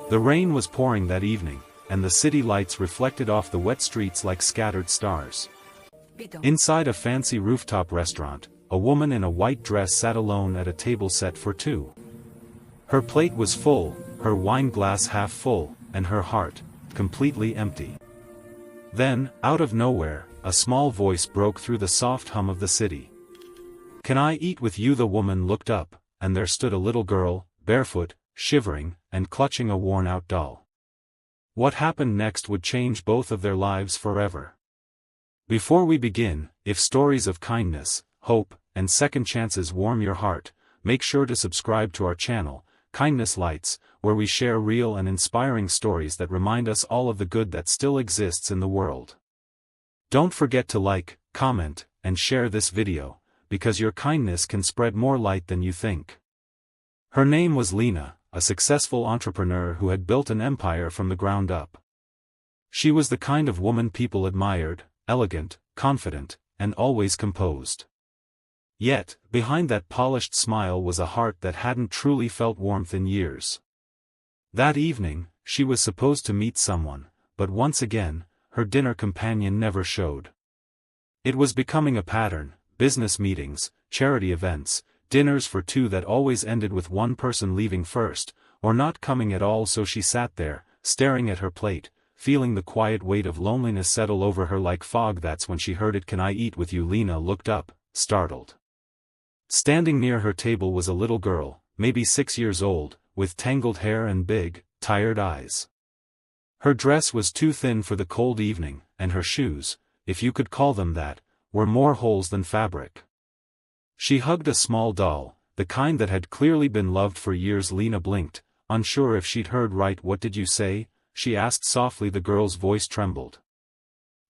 The rain was pouring that evening, and the city lights reflected off the wet streets like scattered stars. Inside a fancy rooftop restaurant, a woman in a white dress sat alone at a table set for two. Her plate was full, her wine glass half full, and her heart completely empty. Then, out of nowhere, a small voice broke through the soft hum of the city. "Can I eat with you?" The woman looked up, and there stood a little girl, barefoot, shivering, and clutching a worn-out doll. What happened next would change both of their lives forever. Before we begin, if stories of kindness, hope, and second chances warm your heart, make sure to subscribe to our channel, Kindness Lights, where we share real and inspiring stories that remind us all of the good that still exists in the world. Don't forget to like, comment, and share this video, because your kindness can spread more light than you think. Her name was Lena, a successful entrepreneur who had built an empire from the ground up. She was the kind of woman people admired, elegant, confident, and always composed. Yet, behind that polished smile was a heart that hadn't truly felt warmth in years. That evening, she was supposed to meet someone, but once again, her dinner companion never showed. It was becoming a pattern: business meetings, charity events, dinners for two that always ended with one person leaving first, or not coming at all. So she sat there, staring at her plate, feeling the quiet weight of loneliness settle over her like fog. That's when she heard it. "Can I eat with you?" Lena looked up, startled. Standing near her table was a little girl, maybe 6 years old, with tangled hair and big, tired eyes. Her dress was too thin for the cold evening, and her shoes, if you could call them that, were more holes than fabric. She hugged a small doll, the kind that had clearly been loved for years. Lena blinked, unsure if she'd heard right. "What did you say?" she asked softly. The girl's voice trembled.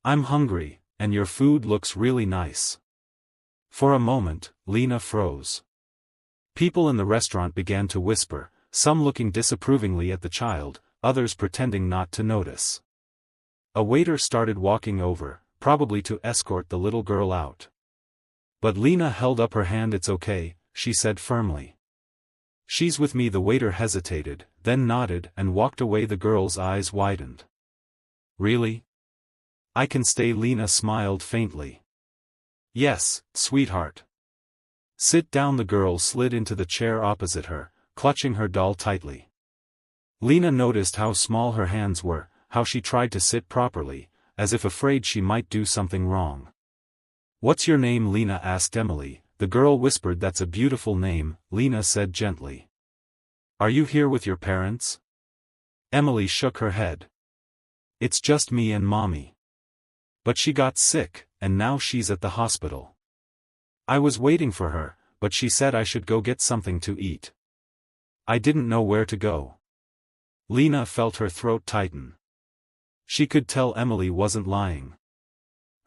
"I'm hungry, and your food looks really nice." For a moment, Lena froze. People in the restaurant began to whisper, some looking disapprovingly at the child, others pretending not to notice. A waiter started walking over, probably to escort the little girl out. But Lena held up her hand. "It's okay," she said firmly. "She's with me." The waiter hesitated, then nodded and walked away. The girl's eyes widened. "Really? I can stay?" Lena smiled faintly. "Yes, sweetheart. Sit down." The girl slid into the chair opposite her, clutching her doll tightly. Lena noticed how small her hands were, how she tried to sit properly, as if afraid she might do something wrong. "What's your name?" Lena asked Emily. The girl whispered. "That's a beautiful name," Lena said gently. "Are you here with your parents?" Emily shook her head. "It's just me and Mommy. But she got sick, and now she's at the hospital. I was waiting for her, but she said I should go get something to eat. I didn't know where to go." Lena felt her throat tighten. She could tell Emily wasn't lying.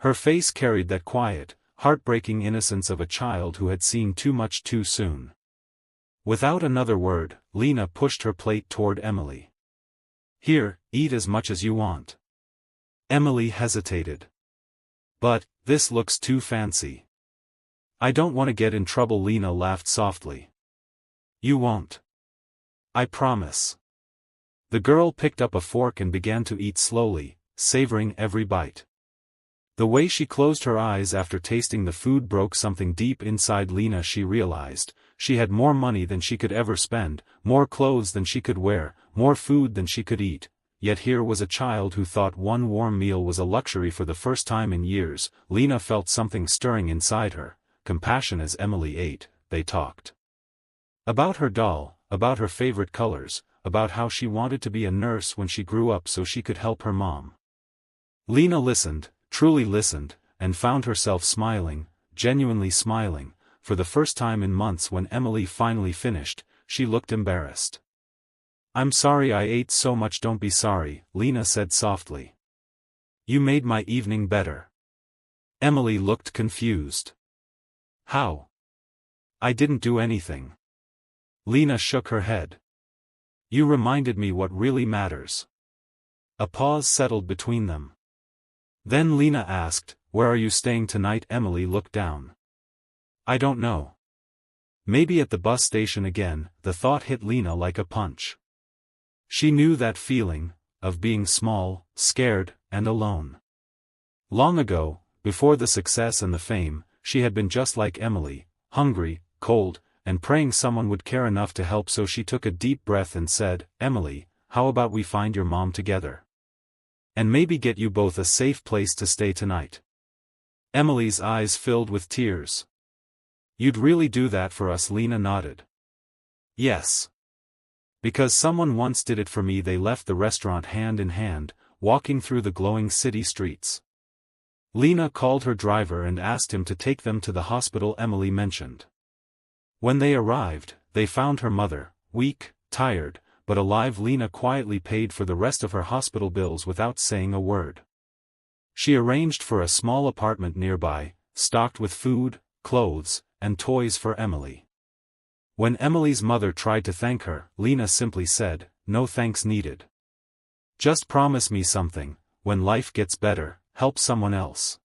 Her face carried that quiet, heartbreaking innocence of a child who had seen too much too soon. Without another word, Lena pushed her plate toward Emily. "Here, eat as much as you want." Emily hesitated. "But, this looks too fancy." "I don't want to get in trouble." Lena laughed softly. "You won't. I promise." The girl picked up a fork and began to eat slowly, savoring every bite. The way she closed her eyes after tasting the food broke something deep inside Lena. She realized, she had more money than she could ever spend, more clothes than she could wear, more food than she could eat. Yet here was a child who thought one warm meal was a luxury. For the first time in years, Lena felt something stirring inside her, compassion. As Emily ate, they talked. About her doll, about her favorite colors, about how she wanted to be a nurse when she grew up so she could help her mom. Lena listened, truly listened, and found herself smiling, genuinely smiling. For the first time in months, when Emily finally finished, she looked embarrassed. "I'm sorry I ate so much." "Don't be sorry," Lena said softly. "You made my evening better." Emily looked confused. "How?" "I didn't do anything." Lena shook her head. "You reminded me what really matters." A pause settled between them. Then Lena asked, "Where are you staying tonight?" Emily looked down. "I don't know. Maybe at the bus station again." The thought hit Lena like a punch. She knew that feeling, of being small, scared, and alone. Long ago, before the success and the fame, she had been just like Emily, hungry, cold, and praying someone would care enough to help. So she took a deep breath and said, "Emily, how about we find your mom together? And maybe get you both a safe place to stay tonight." Emily's eyes filled with tears. "You'd really do that for us?" Lena nodded. "Yes. Because someone once did it for me." They left the restaurant hand in hand, walking through the glowing city streets. Lena called her driver and asked him to take them to the hospital Emily mentioned. When they arrived, they found her mother, weak, tired, but alive. Lena quietly paid for the rest of her hospital bills without saying a word. She arranged for a small apartment nearby, stocked with food, clothes, and toys for Emily. When Emily's mother tried to thank her, Lena simply said, "No thanks needed. Just promise me something: when life gets better, help someone else."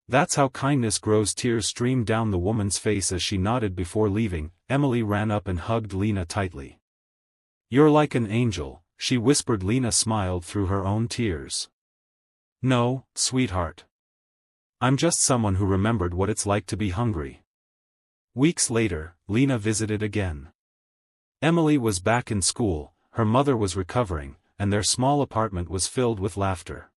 That's how kindness grows. Tears streamed down the woman's face as she nodded. Before leaving, Emily ran up and hugged Lena tightly. "You're like an angel," she whispered. Lena smiled through her own tears. "No, sweetheart. I'm just someone who remembered what it's like to be hungry." Weeks later, Lena visited again. Emily was back in school, her mother was recovering, and their small apartment was filled with laughter.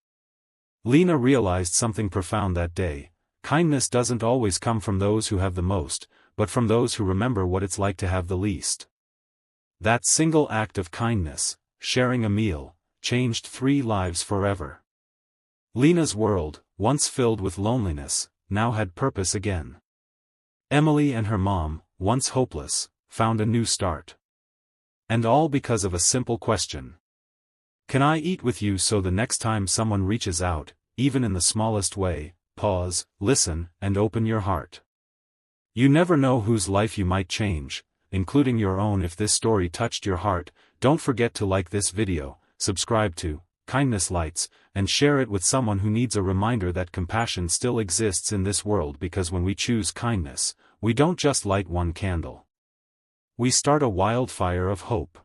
Lena realized something profound that day: kindness doesn't always come from those who have the most, but from those who remember what it's like to have the least. That single act of kindness, sharing a meal, changed 3 lives forever. Lena's world, once filled with loneliness, now had purpose again. Emily and her mom, once hopeless, found a new start. And all because of a simple question. Can I eat with you? So the next time someone reaches out, even in the smallest way, pause, listen, and open your heart. You never know whose life you might change, including your own. If this story touched your heart, don't forget to like this video, subscribe to Kindness Lights, and share it with someone who needs a reminder that compassion still exists in this world. Because when we choose kindness, we don't just light one candle. We start a wildfire of hope.